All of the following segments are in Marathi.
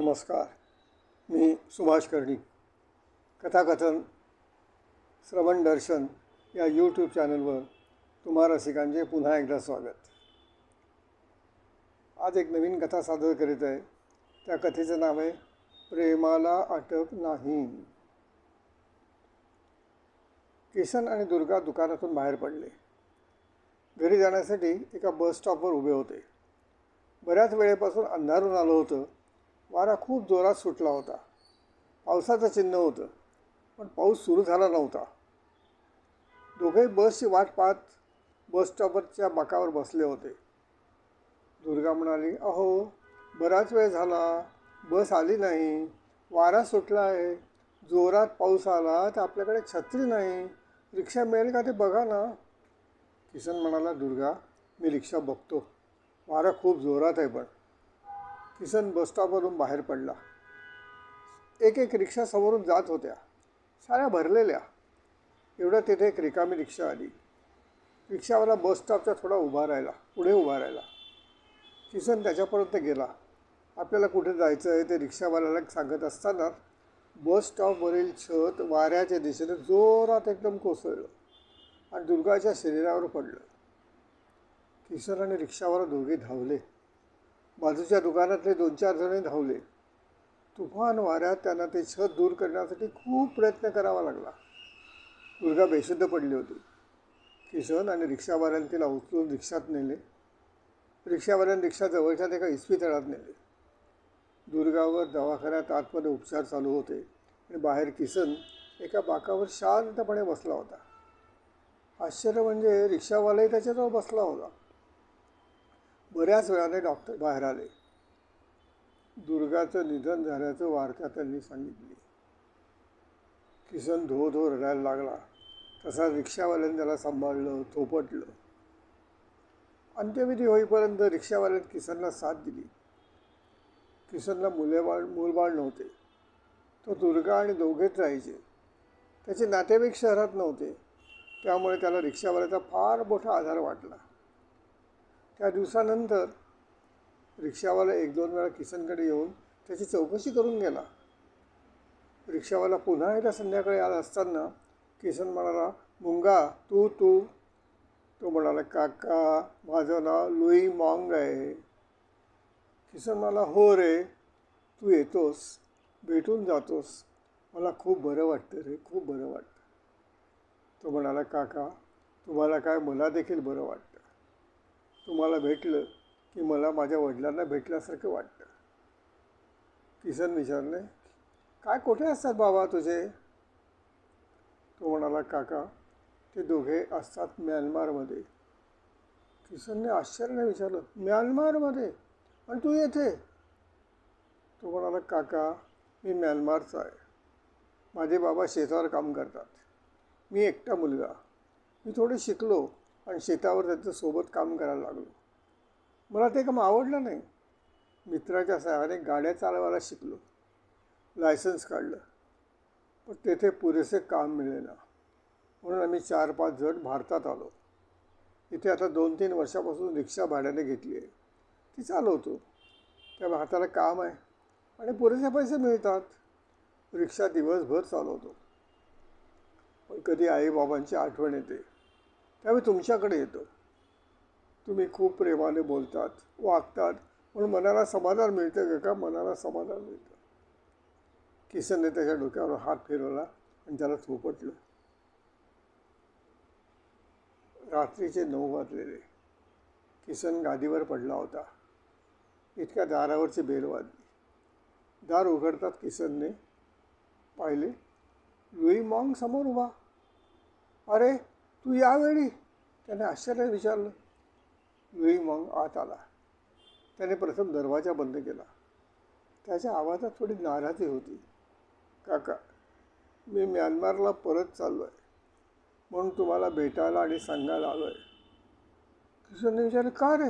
नमस्कार. मी सुभाष कर्णिक. कथाकथन श्रवण दर्शन या यूट्यूब चॅनलवर तुम्हा रसिकांचे पुन्हा एकदा स्वागत. आज एक नवीन कथा सादर करीत आहे. त्या कथेचं नाव आहे प्रेमाला अटक नाही. किसन आणि दुर्गा दुकानातून बाहेर पडले. घरी जाण्यासाठी एका बस स्टॉपवर उभे होते. बऱ्याच वेळेपासून अंधारून आलं होतं. वारा खूप जोरात सुटला होता. पावसाचं चिन्ह होतं, पण पाऊस सुरू झाला नव्हता. दोघे बसची वाट पाहत बस स्टॉपवरच्या बाकावर बसले होते. दुर्गा म्हणाली, अहो, बराच वेळ झाला, बस आली नाही, वारा सुटला आहे, जोरात पाऊस आला तर आपल्याकडे छत्री नाही, रिक्षा मिळेल का ते बघा ना. किसन म्हणाला, दुर्गा, मी रिक्षा बघतो, वारा खूप जोरात आहे. पण किसन बसस्टॉपवरून बाहेर पडला. एक रिक्षा समोरून जात होत्या, साऱ्या भरलेल्या. एवढं तिथे एक रिकामी रिक्षा आली. रिक्षावाला बसस्टॉपच्या पुढे उभा राहिला. किसन त्याच्यापर्यंत गेला. आपल्याला कुठे जायचं आहे ते रिक्षावाल्याला सांगत असताना बस स्टॉपवरील छत वाऱ्याच्या दिशेने जोरात एकदम कोसळलं आणि दुर्गाच्या शरीरावर पडलं. किसन आणि रिक्षावाला दोघे धावले. बाजूच्या दुकानातले 2-4 जण धावले. तुफान वाऱ्यात त्यांना ते छत दूर करण्यासाठी खूप प्रयत्न करावा लागला. दुर्गा बेशुद्ध पडली होती. किसन आणि रिक्षावाल्याने तिला उचलून रिक्षात नेले. रिक्षावाल्याने रिक्षा जवळच्या एका इस्पितळात नेले. दुर्गावर दवाखान्यात आतमध्ये उपचार चालू होते आणि बाहेर किसन एका बाकावर शांतपणे बसला होता. आश्चर्य म्हणजे रिक्षावालाही त्याच्याजवळ बसला होता. बऱ्याच वेळाने डॉक्टर बाहेर आले. दुर्गाचं निधन झाल्याचं वार्ता त्यांनी सांगितली. किसन धो रडायला लागला. तसा रिक्षावाल्याने त्याला सांभाळलं, थोपटलं. अंत्यविधी होईपर्यंत रिक्षावाल्याने किसनला साथ दिली. किसनला मूलबाळ नव्हते. तो दुर्गा आणि दोघेच राहायचे. त्याचे नातेवाईक शहरात नव्हते, त्यामुळे त्याला रिक्षावाल्याचा फार मोठा आधार वाटला. त्या दिवसानंतर रिक्षावाला 1-2 वेळा किसनकडे येऊन त्याची चौकशी करून गेला. रिक्षावाला पुन्हा एकदा संध्याकाळी आला असताना किसन म्हणाला, मुंगा, तू. तो म्हणाला, काका, माझं नाव लुई मॉंग आहे. किसन म्हणाला, हो रे, तू येतोस, भेटून जातोस, मला खूप बरं वाटतं रे, खूप बरं वाटतं. तो म्हणाला, काका, तुम्हाला काय, मला देखील बरं वाटतं. तुम्हाला भेटलं की मला माझ्या वडिलांना भेटल्यासारखं वाटतं. किसन विचारले, काय, कुठे असतात बाबा तुझे? तो म्हणाला, काका, ते दोघे असतात म्यानमारमध्ये. किसनने आश्चर्याने विचारलं, म्यानमारमध्ये? आणि तू येथे? तो म्हणाला, काका, मी म्यानमारचा आहे. माझे बाबा शेतावर काम करतात. मी एकटा मुलगा. मी थोडे शिकलो आणि शेतावर त्यांच्यासोबत काम करायला लागलो. मला ते काम आवडलं नाही. मित्राच्या सहाय्याने गाड्या चालवायला शिकलो, लायसन्स काढलं, पण तेथे पुरेसे काम मिळेना. म्हणून आम्ही 4-5 जण भारतात आलो. इथे आता 2-3 वर्षापासून रिक्षा भाड्याने घेतली आहे. ती चालवतो. त्यामुळे हाताला काम आहे आणि पुरेसे पैसे मिळतात. रिक्षा दिवसभर चालवतो. पण कधी आईबाबांची आठवण येते, त्यावेळी तुमच्याकडे येतो. तुम्ही खूप प्रेमाने बोलतात, वागतात, म्हणून मनाला समाधान मिळतं का, मनाला समाधान मिळतं. किसनने त्याच्या डोक्यावर हात फिरवला आणि त्याला थोपटलं. रात्रीचे 9 वाजलेले. किसन गादीवर पडला होता. इतक्या दारावरची बेल वाजली. दार उघडतात किसनने पाहिले, लुई मॉंग समोर उभा. अरे, तू यावेळी? त्याने आश्चर्याने विचारलं. लुई मॉंग आत आला. त्याने प्रथम दरवाजा बंद केला. त्याच्या आवाजात थोडी नाराजी होती. काका, मी म्यानमारला परत चाललो आहे, म्हणून तुम्हाला भेटायला आणि सांगायला आलो आहे. किसनने विचारलं, का रे?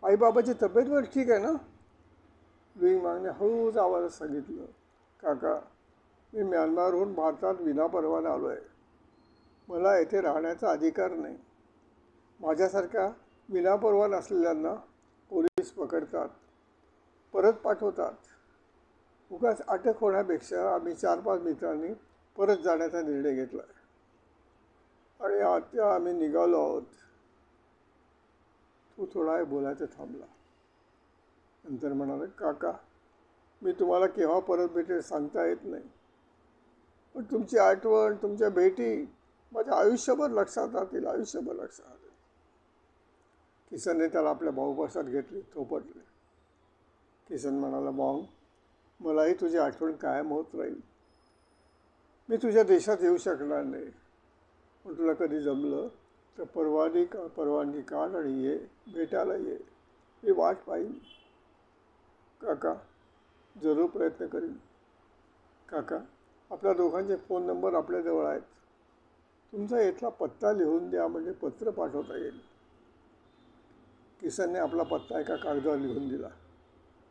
आईबाबाची तब्येत वर ठीक आहे ना? लुई मॉंगने हळूच आवाजात सांगितलं, काका, मी म्यानमारहून भारतात विनापरवाना आलो आहे. मला येथे राहण्याचा अधिकार नाही. माझ्यासारख्या विनापरवाना असलेल्यांना पोलीस पकडतात, परत पाठवतात. उगाच अटक होण्यापेक्षा आम्ही 4-5 मित्रांनी परत जाण्याचा निर्णय घेतला आणि आता आम्ही निघालो आहोत. तो थोडा वेळ बोलायचं थांबला. नंतर म्हणाला, काका मी तुम्हाला केव्हा परत भेटेल सांगता येत नाही, पण तुमची आठवण, तुमच्या भेटी माझ्या आयुष्यभर लक्षात राहतील, आयुष्यभर लक्षात राहतील. किसनने त्याला आपल्या भाऊपाशात घेतले, थोपटले. किसन म्हणाला, मॉन्ग मलाही तुझी आठवण कायम होत राहील. मी तुझ्या देशात येऊ शकणार नाही, पण तुला कधी जमलं तर परवानगी काढ आणि ये, भेटायला ये. मी वाट पाहीन. काका जरूर प्रयत्न करीन. काका आपल्या दोघांचे फोन नंबर आपल्याजवळ आहेत. तुमचा इथला पत्ता लिहून द्या म्हणजे पत्र पाठवता येईल. किसनने आपला पत्ता एका कागदावर लिहून दिला.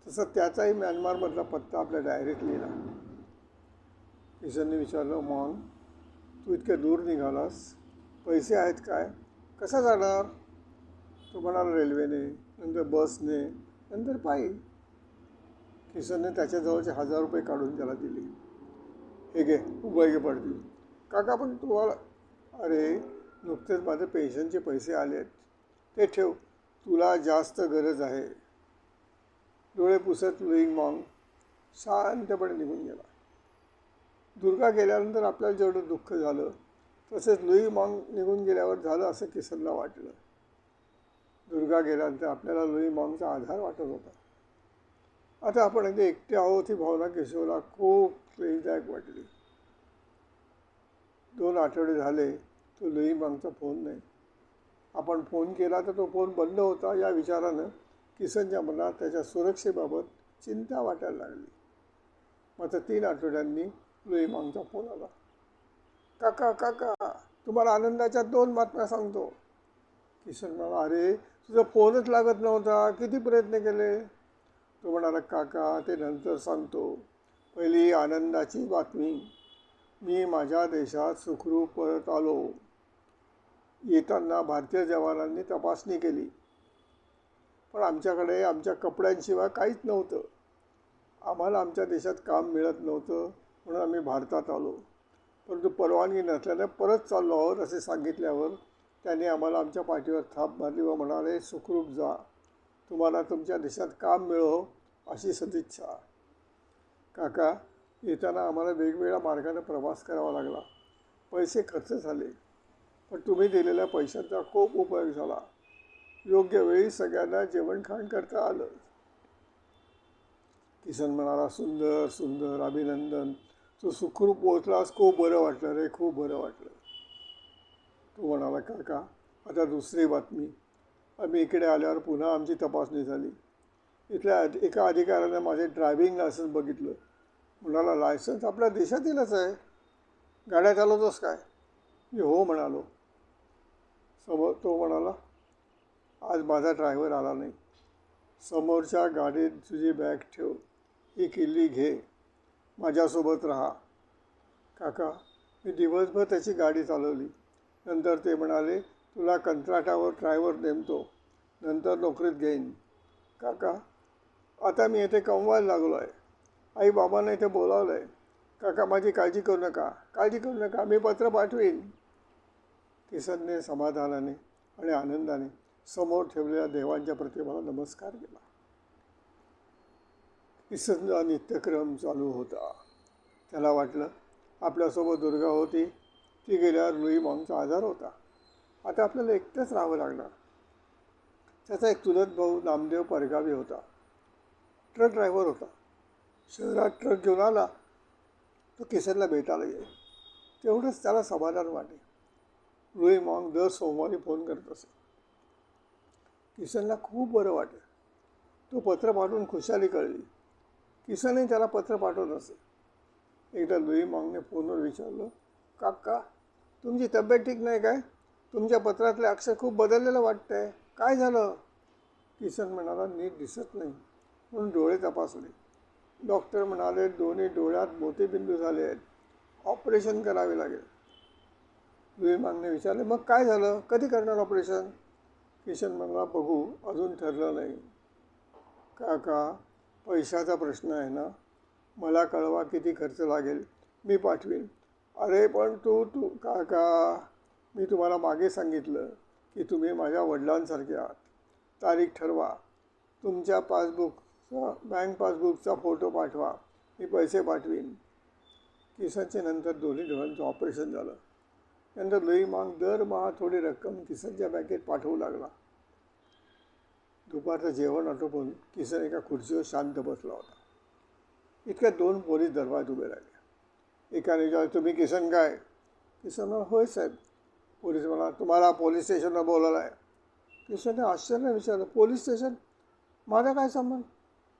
तसं त्याचाही म्यानमारमधला पत्ता आपल्या डायरीत लिहिला. किसनने विचारलं, मॉन्ग तू इतक्या दूर निघालास, पैसे आहेत काय, कसा जाणार? तो म्हणाला, रेल्वेने, नंतर बसने, नंतर पायी. किसनने त्याच्याजवळचे 1000 रुपये काढून त्याला दिले. हे घे, उपयोगी पडतील. काका पण तुम्हाला, अरे नुकतेच माझे पेन्शनचे पैसे आले आहेत, ते ठेव, तुला जास्त गरज आहे. डोळे पुसत लुईंग मॉन्ग शांतपणे निघून गेला. दुर्गा गेल्यानंतर आपल्याला जेवढं दुःख झालं तसेच लुई मॉन्ग निघून गेल्यावर झालं असं किसनला वाटलं. दुर्गा गेल्यानंतर आपल्याला लुई मॉन्गचा आधार वाटत होता. आता आपण अगदी एकटे आहोत ही भावना केशवला खूप क्लेशदायक वाटली. 2 आठवडे झाले तो लुई मॉन्गचा फोन नाही. आपण फोन केला तर तो फोन बंद होता. या विचारानं किसनच्या मनात त्याच्या सुरक्षेबाबत चिंता वाटायला लागली. मात्र 3 आठवड्यांनी लुई मॉन्गचा फोन आला. काका काका तुम्हाला आनंदाच्या 2 बातम्या सांगतो. किसन म्हणाला, अरे तुझा फोनच लागत नव्हता, किती प्रयत्न केले. तो म्हणाला, काका ते नंतर सांगतो, पहिली आनंदाची बातमी, मी माझ्या देशात सुखरूप परत आलो. येताना भारतीय जवानांनी तपासणी केली, पण आमच्याकडे आमच्या कपड्यांशिवाय काहीच नव्हतं. आम्हाला आमच्या देशात काम मिळत नव्हतं म्हणून आम्ही भारतात आलो, परंतु परवानगी नसल्याने परत चाललो आहोत असे सांगितल्यावर त्यांनी आम्हाला आमच्या पाठीवर थाप मारली व म्हणाले, सुखरूप जा, तुम्हाला तुमच्या देशात काम मिळो अशी सदिच्छा. काका येताना आम्हाला वेगवेगळ्या मार्गाने प्रवास करावा लागला, पैसे खर्च झाले, पण तुम्ही दिलेल्या पैशांचा खूप उपयोग झाला. योग्य वेळी सगळ्यांना जेवणखाण करता आलं. किसन म्हणाला, सुंदर सुंदर, अभिनंदन, तू सुखरूप पोहोचलास, खूप बरं वाटलं रे, खूप बरं वाटलं. तो म्हणाला, काका आता दुसरी बातमी, आम्ही इकडे आल्यावर पुन्हा आमची तपासणी झाली. इथल्या एका अधिकाऱ्याने माझे ड्रायव्हिंग लायसन्स बघितलं. म्हणाला, लायसन्स आपल्या देशातीलच आहे, गाड्या चालवतोस काय? मी हो म्हणालो. तो म्हणाला, आज माझा ड्रायव्हर आला नाही, समोरच्या गाडीत तुझी बॅग ठेव, ही किल्ली घे, माझ्यासोबत राहा. काका मी दिवसभर त्याची गाडी चालवली. नंतर ते म्हणाले, तुला कंत्राटावर ड्रायव्हर नेमतो, नंतर नोकरीत घेईन. काका आता मी येथे कमवायला लागलो आहे, आई बाबांना इथे बोलावलं आहे. काका माझी काळजी करू नका, काळजी करू नका, मी पत्र पाठवीन. किसनने समाधानाने आणि आनंदाने समोर ठेवलेल्या देवांच्या प्रतिमाला नमस्कार केला. किसनचा नित्यक्रम चालू होता. त्याला वाटलं आपल्यासोबत दुर्गा होती, ती गेल्यावर लुई मॉन्गचा आधार होता, आता आपल्याला एकटंच राहावं लागणार. त्याचा एक चुलत भाऊ नामदेव परगावी होता, ट्रक ड्रायव्हर होता. शहरात ट्रक घेऊन आला तो किसनला भेटायला येईल, तेवढंच त्याला समाधान वाटे. लुई मॉन्ग दर सोमवारी फोन करत असे. किसनला खूप बरं वाटे. तो पत्र पाठवून खुशाली कळली. किसनही त्याला पत्र पाठवत असे. एकदा लुई मॉन्गने फोनवर विचारलं, काका तुमची तब्येत ठीक नाही काय? तुमच्या पत्रातले अक्षर खूप बदललेलं वाटतंय, काय झालं? किसन म्हणाला, नीट दिसत नाही म्हणून डोळे तपासले. डॉक्टर म्हणाले, दोन्ही डोळ्यात मोतीबिंदू झाले आहेत, ऑपरेशन करावे लागेल. लुई मॉन्गने विचारले, मग काय झालं, कधी करणार ऑपरेशन? किसन म्हणाला, बघू, अजून ठरलं नाही. काका पैशाचा प्रश्न आहे ना, मला कळवा किती खर्च लागेल, मी पाठवीन. अरे पण तू काका, मी तुम्हाला मागे सांगितलं की तुम्ही माझ्या वडिलांसारखे आहात. तारीख ठरवा, तुमच्या पासबुकचा बँक पासबुकचा फोटो पाठवा, मी पैसे पाठवीन. किसनचे नंतर दोन्ही डोळ्यांचं ऑपरेशन झालं. नंतर लुई मांग दरमहा थोडी रक्कम किसनच्या बँकेत पाठवू लागला. दुपारचं जेवण आटोपून किसन एका खुर्चीवर शांत बसला होता. इतक्यात 2 पोलीस दरवाजात उभे राहिले. एकाने विचारलं, तुम्ही किसन काय? किसन म्हणाला, होय साहेब. पोलीस म्हणाला, तुम्हाला पोलीस स्टेशनला बोलायला आहे. किसनने आश्चर्याने विचारलं, पोलीस स्टेशन? माझा काय संबंध?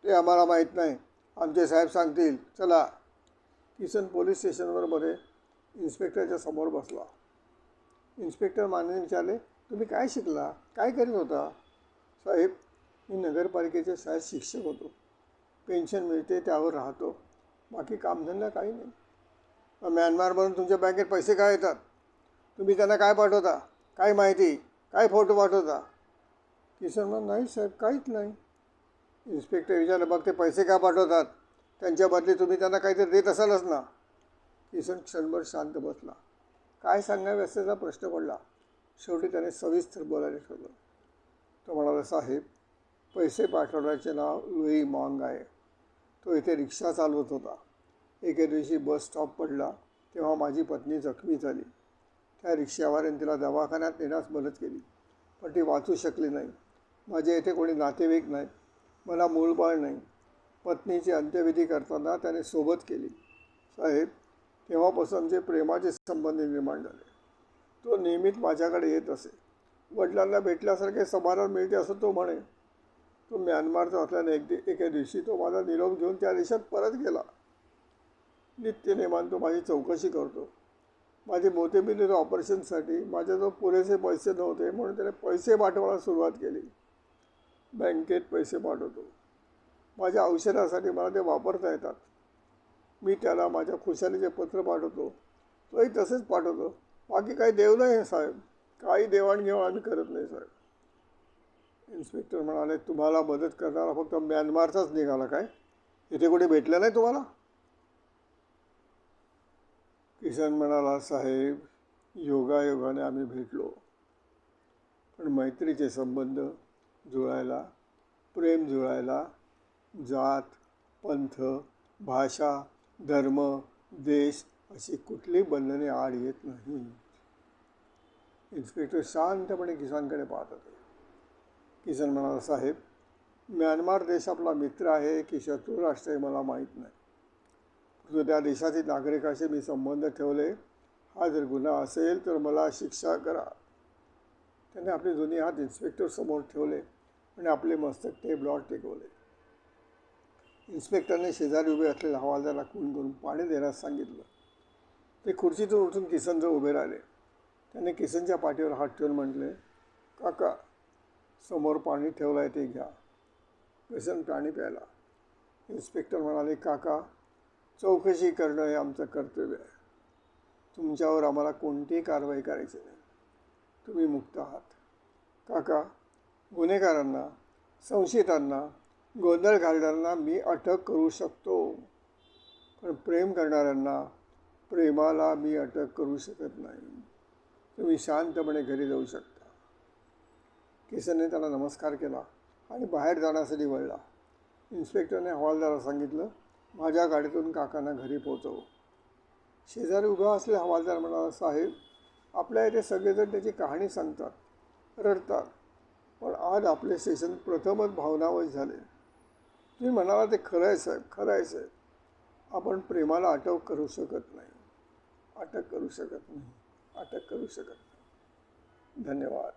ते आम्हाला माहीत नाही, आमचे साहेब सांगतील, चला. किसन पोलीस स्टेशनवर मध्ये इन्स्पेक्टरच्या समोर बसला. इन्स्पेक्टर मानेने विचारले, तुम्ही काय शिकला, काय करीत होता? साहेब, मी नगरपालिकेचे शाळेत शिक्षक होतो. पेन्शन मिळते त्यावर राहतो, बाकी कामधंदा काही नाही. म्यानमारमधून तुमच्या बँकेत पैसे काय येतात? तुम्ही त्यांना काय पाठवता? काय माहिती, काय फोटो पाठवता? किसन म्हणाला, नाही साहेब, काहीच नाही. इन्स्पेक्टर विचारलं, मग ते पैसे का पाठवतात? त्यांच्या बदली तुम्ही त्यांना काहीतरी देत असालच ना? किसन क्षणभर शांत बसला. काय सांगावे असाचा प्रश्न पडला. शेवटी त्याने सविस्तर बोलायला ठरवलं. तो म्हणाला, साहेब, पैसे पाठवण्याचे नाव लुई माँग आहे. तो इथे रिक्षा चालवत होता. एके दिवशी बस स्टॉप पडला तेव्हा माझी पत्नी जखमी झाली. त्या रिक्षावाल्याने तिला दवाखान्यात नेण्यास मदत केली, पण ती वाचू शकली नाही. माझ्या इथे कोणी नातेवाईक नाही, मला मूलबाळ नाही. पत्नीची अंत्यविधी करताना त्याने सोबत केली. साहेब, तेव्हापासून आमचे प्रेमाचे संबंध निर्माण झाले. तो नेहमीच माझ्याकडे येत असे. वडिलांना भेटल्यासारखे समाधान मिळते असं तो म्हणे. तो म्यानमारचा असल्याने एके दिवशी तो माझा निरोप घेऊन त्या देशात परत गेला. नित्यनेमान तो माझी चौकशी करतो. माझे मोतेबिंदूचे ऑपरेशनसाठी माझ्याजवळ पुरेसे पैसे नव्हते, म्हणून त्याने पैसे पाठवायला सुरुवात केली. बँकेत पैसे पाठवतो. माझ्या औषधासाठी मला ते वापरता येतात. मी त्याला माझ्या खुशालीचे पत्र पाठवतो, तोही तसेच पाठवतो. बाकी काही देव नाही साहेब, काही देवाणघेवाण आम्ही करत नाही साहेब. इन्स्पेक्टर म्हणाले, तुम्हाला मदत करणारा फक्त म्यानमारचाच निघाला काय? इथे कुठे भेटलं नाही तुम्हाला? किसन म्हणाला, साहेब, योगायोगाने आम्ही भेटलो, पण मैत्रीचे संबंध जुळायला, प्रेम जुळायला जात, पंथ, भाषा, धर्म, देश अशी कुठली बंधने आड येत नाही. इन्स्पेक्टर शांतपणे किसनकडे पाहत होते. किसन म्हणाला, साहेब, म्यानमार देश आपला मित्र आहे की शत्रू राष्ट्र आहे मला माहीत नाही, परंतु त्या देशातील नागरिकाशी मी संबंध ठेवले. हा जर गुन्हा असेल तर मला शिक्षा करा. त्याने आपले दोन्ही हात इन्स्पेक्टर समोर ठेवले आणि आपले मस्तक टेबलावर टेकवले. इन्स्पेक्टरने शेजारी उभे असलेल्या हवालदाराला खून करून पाणी देण्यास सांगितलं. ते खुर्चीतून उठून किसनजवळ उभे राहिले. त्याने किसनच्या पाठीवर हात ठेवून म्हटले, काका, समोर पाणी ठेवलं आहे ते घ्या. किसन पाणी प्यायला. इन्स्पेक्टर म्हणाले, काका, चौकशी करणं हे आमचं कर्तव्य आहे. तुमच्यावर आम्हाला कोणतीही कारवाई करायची नाही. तुम्ही मुक्त आहात. काका, गुन्हेगारांना, संशयितांना, गोंधळ घालणाऱ्यांना मी अटक करू शकतो, पण प्रेम करणाऱ्यांना, प्रेमाला मी अटक करू शकत नाही. तुम्ही शांतपणे घरी जाऊ शकता. किसनने त्याला नमस्कार केला आणि बाहेर जाण्यासाठी वळला. इन्स्पेक्टरने हवालदाराला सांगितलं, माझ्या गाडीतून काकांना घरी पोहोचव. शेजारी उभा असलेला हवालदार म्हणाला, साहेब, आपल्या इथे सगळेजण त्याची कहाणी सांगतात, रडतात, पण आज आपले स्टेशन प्रथमच भावनावश झाले. तुम्ही म्हणाला ते खरं आहे साहेब, खरं आहे साहेब. आपण प्रेमाला अटक करू शकत नाही, अटक करू शकत नाही, अटक करू शकत नाही. धन्यवाद.